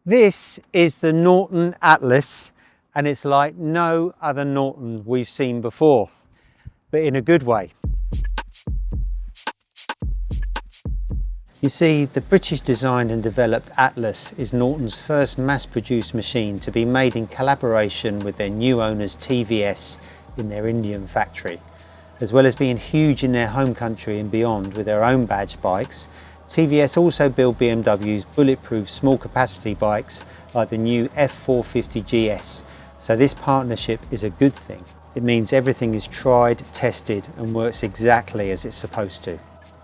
This is the Norton Atlas, and it's like no other Norton we've seen before, but in a good way. You see, the British designed and developed Atlas is Norton's first mass-produced machine to be made in collaboration with their new owners TVS in their Indian factory. As well as being huge in their home country and beyond with their own badge bikes, TVS also build BMW's bulletproof small capacity bikes like the new F450 GS. So this partnership is a good thing. It means everything is tried, tested and works exactly as it's supposed to.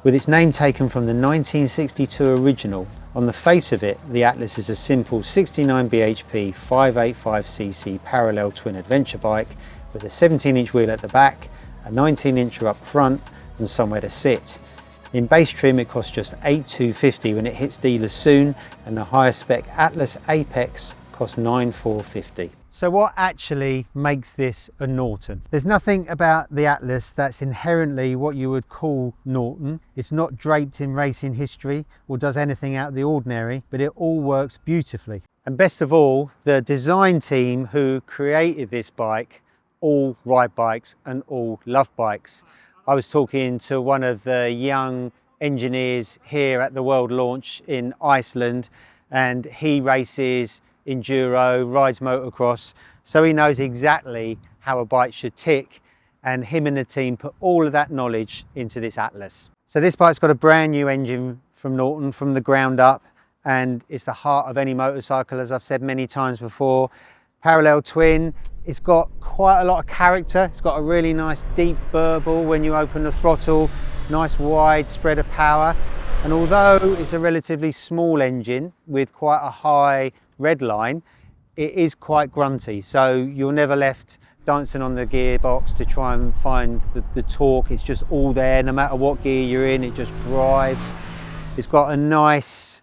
With its name taken from the 1962 original, on the face of it, the Atlas is a simple 69 bhp 585cc parallel twin adventure bike with a 17-inch wheel at the back, a 19-incher up front and somewhere to sit. In base trim it costs just $8,250 when it hits dealers soon, and the higher spec Atlas Apex costs $9,450. So what actually makes this a Norton? There's nothing about the Atlas that's inherently what you would call Norton. It's not draped in racing history or does anything out of the ordinary, but it all works beautifully. And best of all, the design team who created this bike all ride bikes and all love bikes. I was talking to one of the young engineers here at the world launch in Iceland, and he races enduro, rides motocross, so he knows exactly how a bike should tick, and him and the team put all of that knowledge into this Atlas. So this bike's got a brand new engine from Norton from the ground up, and it's the heart of any motorcycle, as I've said many times before. Parallel twin, it's got quite a lot of character. It's got a really nice deep burble when you open the throttle, nice wide spread of power. And although it's a relatively small engine with quite a high red line, it is quite grunty. So you're never left dancing on the gearbox to try and find the torque. It's just all there, no matter what gear you're in, it just drives. It's got a nice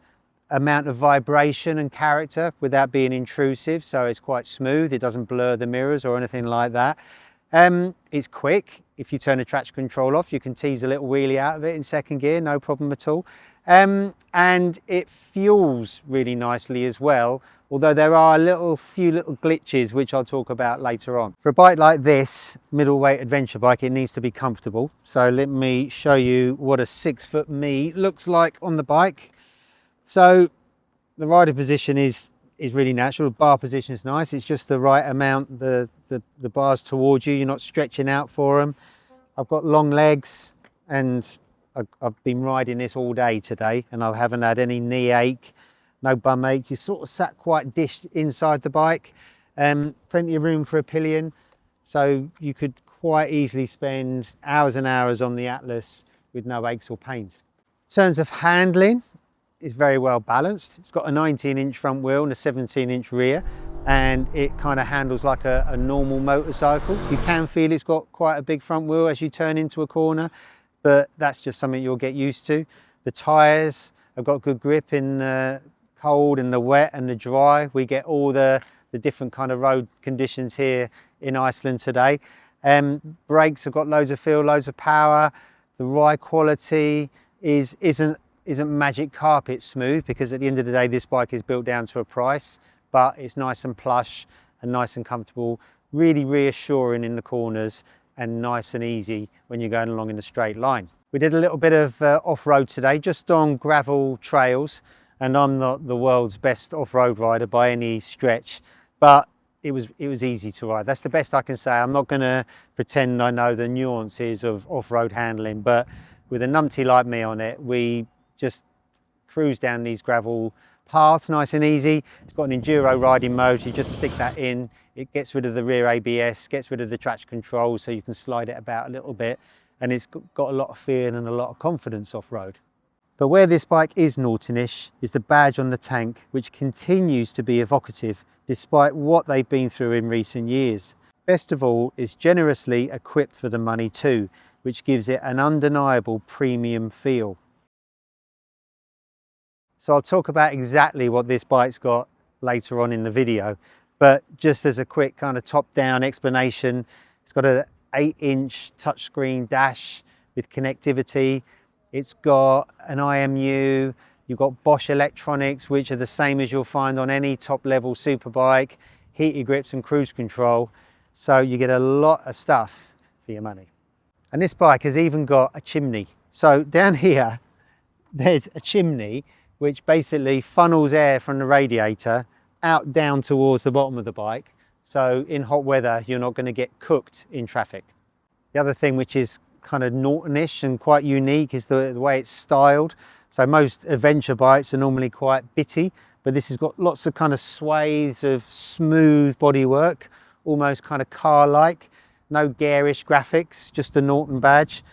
amount of vibration and character without being intrusive, so it's quite smooth. It doesn't blur the mirrors or anything like that. It's quick. If you turn the traction control off, you can tease a little wheelie out of it in second gear, no problem at all. And it fuels really nicely as well, although there are a few little glitches which I'll talk about later on. For a bike like this, middleweight adventure bike, it needs to be comfortable. So let me show you what a 6-foot me looks like on the bike. So the rider position is really natural. The bar position is nice. It's just the right amount, the bars towards you. You're not stretching out for them. I've got long legs, and I've been riding this all day today, and I haven't had any knee ache, no bum ache. You sort of sat quite dished inside the bike. Plenty of room for a pillion, so you could quite easily spend hours and hours on the Atlas with no aches or pains. In terms of handling, it's very well balanced. It's got a 19-inch front wheel and a 17-inch rear, and it kind of handles like a normal motorcycle. You can feel it's got quite a big front wheel as you turn into a corner, but that's just something you'll get used to. The tyres have got good grip in the cold and the wet and the dry. We get all the different kind of road conditions here in Iceland today. Brakes have got loads of feel, loads of power. The ride quality isn't magic carpet smooth, because at the end of the day this bike is built down to a price, but it's nice and plush and nice and comfortable, really reassuring in the corners and nice and easy when you're going along in a straight line. We did a little bit of off-road today, just on gravel trails, and I'm not the world's best off-road rider by any stretch, but it was easy to ride. That's the best I can say. I'm not going to pretend I know the nuances of off-road handling, but with a numpty like me on it, we just cruise down these gravel paths nice and easy. It's got an enduro riding mode. You just stick that in. It gets rid of the rear ABS, gets rid of the traction control, so you can slide it about a little bit, and it's got a lot of feel and a lot of confidence off-road. But where this bike is Nortonish is the badge on the tank, which continues to be evocative despite what they've been through in recent years. Best of all, it's generously equipped for the money too, which gives it an undeniable premium feel. So I'll talk about exactly what this bike's got later on in the video, but just as a quick kind of top-down explanation, it's got an 8-inch touchscreen dash with connectivity. It's got an IMU, You've got Bosch electronics, which are the same as you'll find on any top level superbike, heated grips and cruise control. So you get a lot of stuff for your money. And this bike has even got a chimney. So down here, there's a chimney which basically funnels air from the radiator out down towards the bottom of the bike. So in hot weather, you're not going to get cooked in traffic. The other thing which is kind of Norton-ish and quite unique is the way it's styled. So most adventure bikes are normally quite bitty, but this has got lots of kind of swathes of smooth bodywork, almost kind of car-like. No garish graphics, just the Norton badge.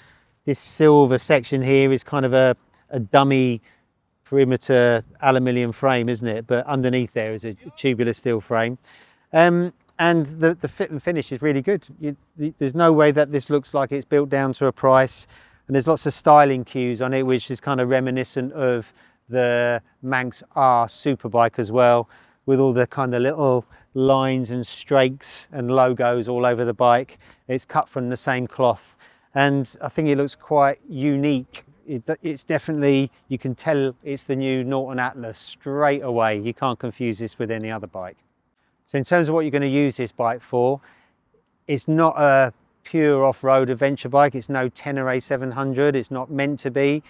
This silver section here is kind of a dummy perimeter aluminium frame, isn't it? But underneath there is a tubular steel frame. And the fit and finish is really good. There's no way that this looks like it's built down to a price. And there's lots of styling cues on it, which is kind of reminiscent of the Manx R superbike as well, with all the kind of little lines and strakes and logos all over the bike. It's cut from the same cloth, and I think it looks quite unique. It's definitely, you can tell it's the new Norton Atlas straight away. You can't confuse this with any other bike. So in terms of what you're going to use this bike for, it's not a pure off-road adventure bike. It's no Tenere 700. It's not meant to be.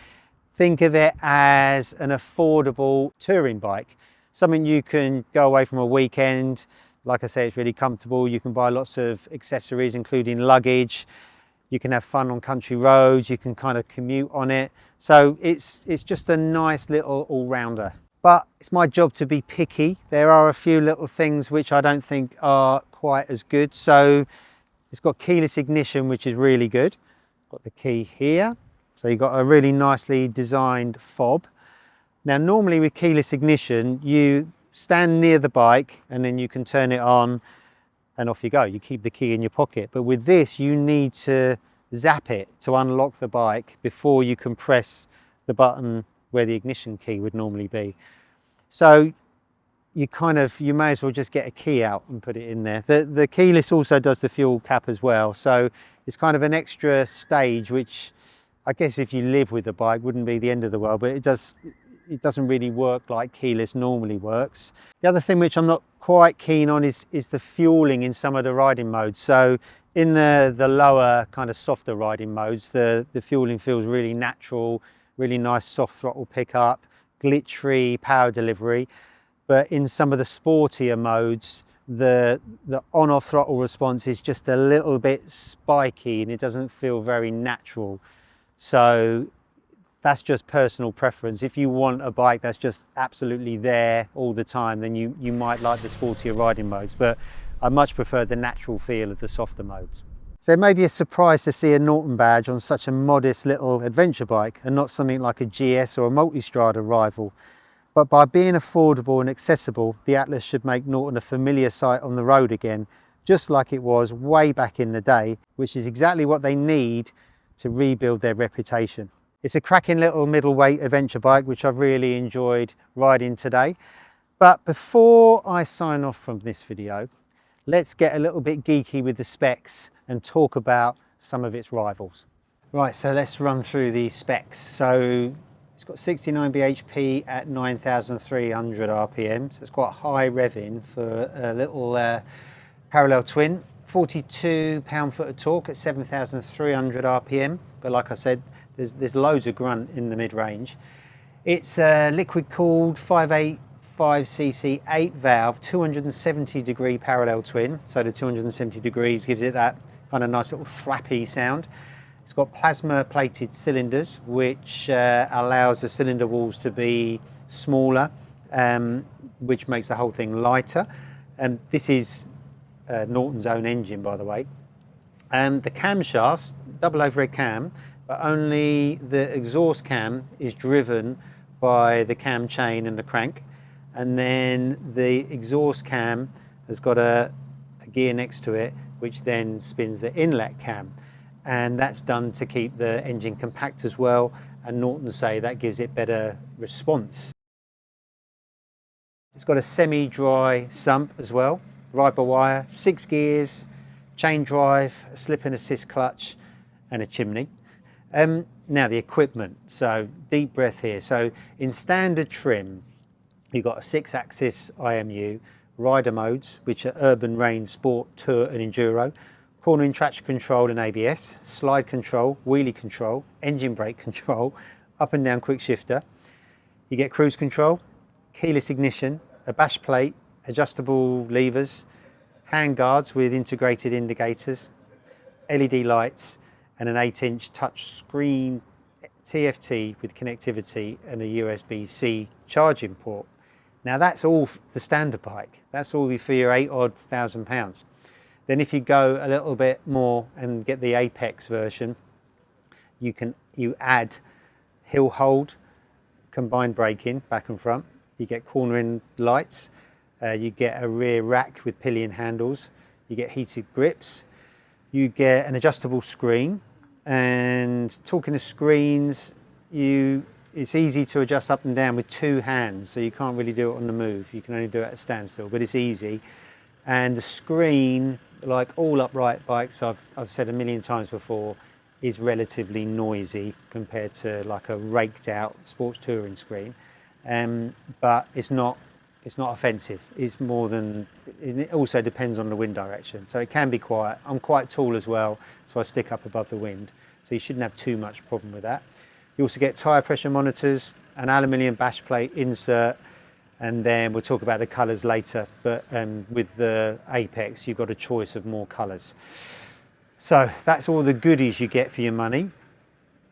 Think of it as an affordable touring bike. Something you can go away from a weekend. Like I say, it's really comfortable. You can buy lots of accessories, including luggage. You can have fun on country roads. You can kind of commute on it. So it's just a nice little all-rounder. But it's my job to be picky. There are a few little things which I don't think are quite as good. So it's got keyless ignition, which is really good. Got the key here. So you've got a really nicely designed fob. Now, normally with keyless ignition, you stand near the bike and then you can turn it on and off you go. You keep the key in your pocket. But with this, you need to zap it to unlock the bike before you can press the button where the ignition key would normally be. So you may as well just get a key out and put it in there. The keyless also does the fuel cap as well. So it's kind of an extra stage, which I guess if you live with the bike wouldn't be the end of the world, but it doesn't really work like keyless normally works. The other thing which I'm not quite keen on is the fueling in some of the riding modes. So in the lower kind of softer riding modes, the fueling feels really natural, really nice soft throttle pickup, glitch-free power delivery. But in some of the sportier modes, the on-off throttle response is just a little bit spiky and it doesn't feel very natural. So that's just personal preference. If you want a bike that's just absolutely there all the time, then you might like the sportier riding modes, but I much prefer the natural feel of the softer modes. So it may be a surprise to see a Norton badge on such a modest little adventure bike and not something like a GS or a Multistrada rival. But by being affordable and accessible, the Atlas should make Norton a familiar sight on the road again, just like it was way back in the day, which is exactly what they need to rebuild their reputation. It's a cracking little middleweight adventure bike, which I've really enjoyed riding today. But before I sign off from this video, let's get a little bit geeky with the specs and talk about some of its rivals. Right, so let's run through these specs. So it's got 69 bhp at 9,300 RPM, so it's quite high revving for a little parallel twin. 42 pound-foot of torque at 7,300 RPM, but like I said, there's loads of grunt in the mid-range. It's a liquid-cooled 585cc 8-valve 270 degree parallel twin, so the 270 degrees gives it that kind of nice little thrappy sound. It's got plasma plated cylinders, which allows the cylinder walls to be smaller, which makes the whole thing lighter. And this is Norton's own engine, by the way. The camshafts, double overhead cam, but only the exhaust cam is driven by the cam chain and the crank. And then the exhaust cam has got a gear next to it, which then spins the inlet cam. And that's done to keep the engine compact as well. And Norton say that gives it better response. It's got a semi-dry sump as well, ride-by-wire, 6 gears, chain drive, a slip and assist clutch, and a chimney. Now the equipment, so deep breath here. So in standard trim, you've got a 6-axis IMU, rider modes, which are urban, range, sport, tour and enduro, cornering, traction control and ABS, slide control, wheelie control, engine brake control, up and down quick shifter. You get cruise control, keyless ignition, a bash plate, adjustable levers, hand guards with integrated indicators, LED lights and an 8-inch touch screen TFT with connectivity and a USB-C charging port. Now that's all the standard bike. That's all for your £8,000. Then if you go a little bit more and get the Apex version, you add hill hold, combined braking back and front. You get cornering lights. You get a rear rack with pillion handles. You get heated grips. You get an adjustable screen. And talking of screens, it's easy to adjust up and down with 2 hands, so you can't really do it on the move. You can only do it at a standstill, but it's easy. And the screen, like all upright bikes, I've said a million times before, is relatively noisy compared to like a raked out sports touring screen. But it's not offensive. It's more than, it also depends on the wind direction. So it can be quiet. I'm quite tall as well, so I stick up above the wind. So you shouldn't have too much problem with that. You also get tyre pressure monitors, an aluminium bash plate insert, and then we'll talk about the colours later. But with the Apex, you've got a choice of more colours. So that's all the goodies you get for your money.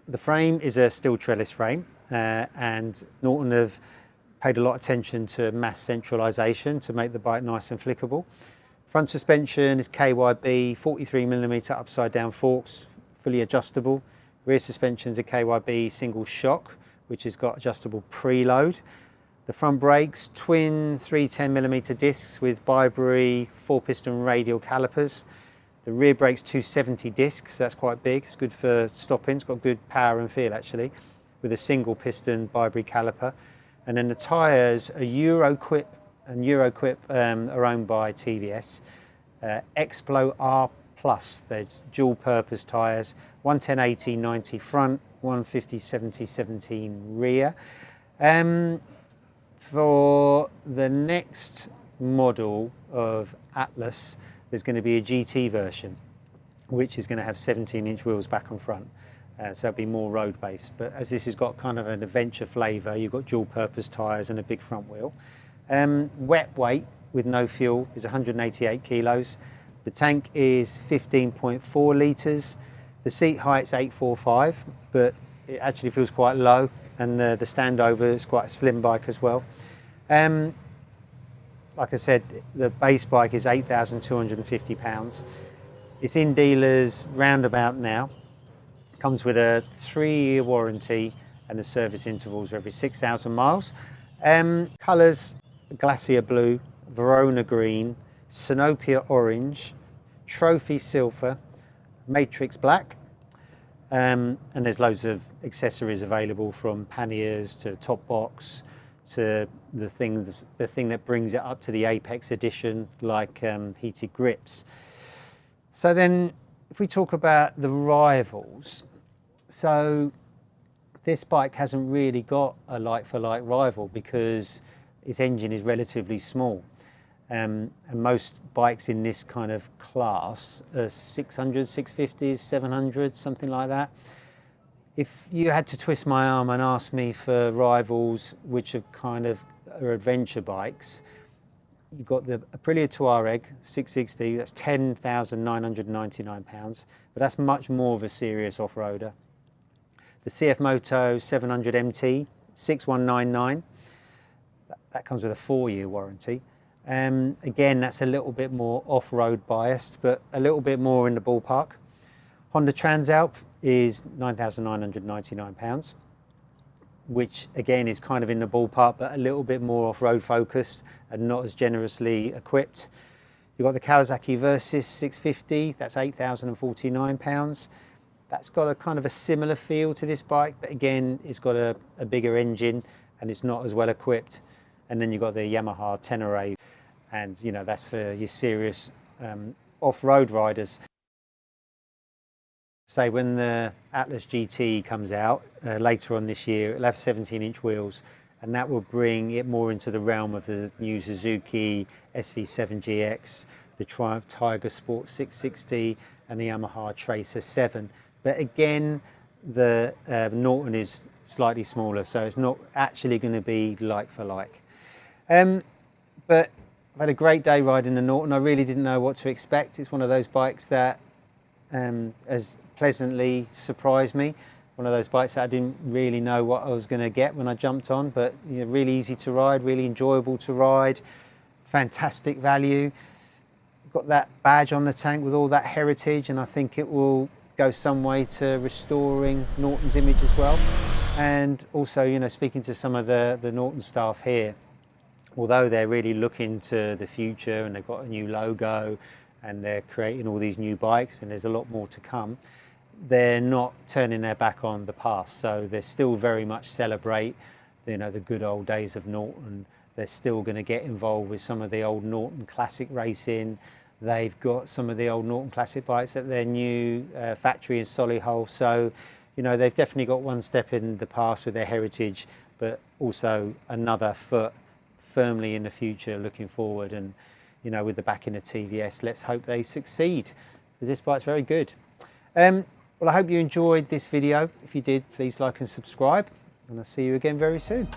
The frame is a steel trellis frame, and Norton have paid a lot of attention to mass centralisation to make the bike nice and flickable. Front suspension is KYB, 43mm upside down forks, fully adjustable. Rear suspensions are KYB single shock, which has got adjustable preload. The front brakes, twin 310mm discs with Byberry 4-piston radial calipers. The rear brakes 270 discs, that's quite big, it's good for stopping, it's got good power and feel actually, with a single piston Byberry caliper. And then the tyres are Euroquip, and Euroquip are owned by TVS. Explo R Plus, they're dual purpose tyres, 110/80/90 front, 150/70/17 rear. For the next model of Atlas, there's going to be a GT version, which is going to have 17-inch wheels back and front. So it'll be more road based, but as this has got kind of an adventure flavour, you've got dual purpose tyres and a big front wheel. Wet weight with no fuel is 188 kilos. The tank is 15.4 litres. The seat height's 845, but it actually feels quite low, and the standover is quite a slim bike as well. Like I said, the base bike is £8,250. It's in dealers roundabout now. Comes with a 3-year warranty and the service intervals are every 6,000 miles. Colours, Glacier Blue, Verona Green, Sinopia Orange, Trophy Silver, Matrix Black, and there's loads of accessories available from panniers to top box to the thing that brings it up to the Apex edition, like heated grips. So then if we talk about the rivals, so this bike hasn't really got a like-for-like rival because its engine is relatively small. And most bikes in this kind of class are 600, 650s, 700s, something like that. If you had to twist my arm and ask me for rivals which are adventure bikes, you've got the Aprilia Touareg 660, that's £10,999, but that's much more of a serious off-roader. The CF Moto 700 MT 6199, that comes with a 4-year warranty. Again, that's a little bit more off-road biased, but a little bit more in the ballpark. Honda Transalp is £9,999, which again is kind of in the ballpark, but a little bit more off-road focused and not as generously equipped. You've got the Kawasaki Versys 650, that's £8,049. That's got a kind of a similar feel to this bike, but again, it's got a bigger engine and it's not as well equipped. And then you've got the Yamaha Tenere, and you know, that's for your serious off-road riders. Say when the Atlas GT comes out later on this year, it'll have 17-inch wheels, and that will bring it more into the realm of the new Suzuki SV7GX, the Triumph Tiger Sport 660 and the Yamaha Tracer 7. But again, the Norton is slightly smaller, so it's not actually going to be like for like. But I've had a great day riding the Norton. I really didn't know what to expect. It's one of those bikes that has pleasantly surprised me. One of those bikes that I didn't really know what I was going to get when I jumped on, but you know, really easy to ride, really enjoyable to ride, fantastic value. Got that badge on the tank with all that heritage, and I think it will go some way to restoring Norton's image as well. And also, you know, speaking to some of the Norton staff here, although they're really looking to the future and they've got a new logo and they're creating all these new bikes and there's a lot more to come, they're not turning their back on the past. So they still very much celebrate, you know, the good old days of Norton. They're still going to get involved with some of the old Norton classic racing. They've got some of the old Norton classic bikes at their new factory in Solihull. So, you know, they've definitely got one step in the past with their heritage, but also another foot firmly in the future, looking forward. And, you know, with the backing of TVS, let's hope they succeed, because this bike's very good. Well, I hope you enjoyed this video. If you did, please like and subscribe, and I'll see you again very soon.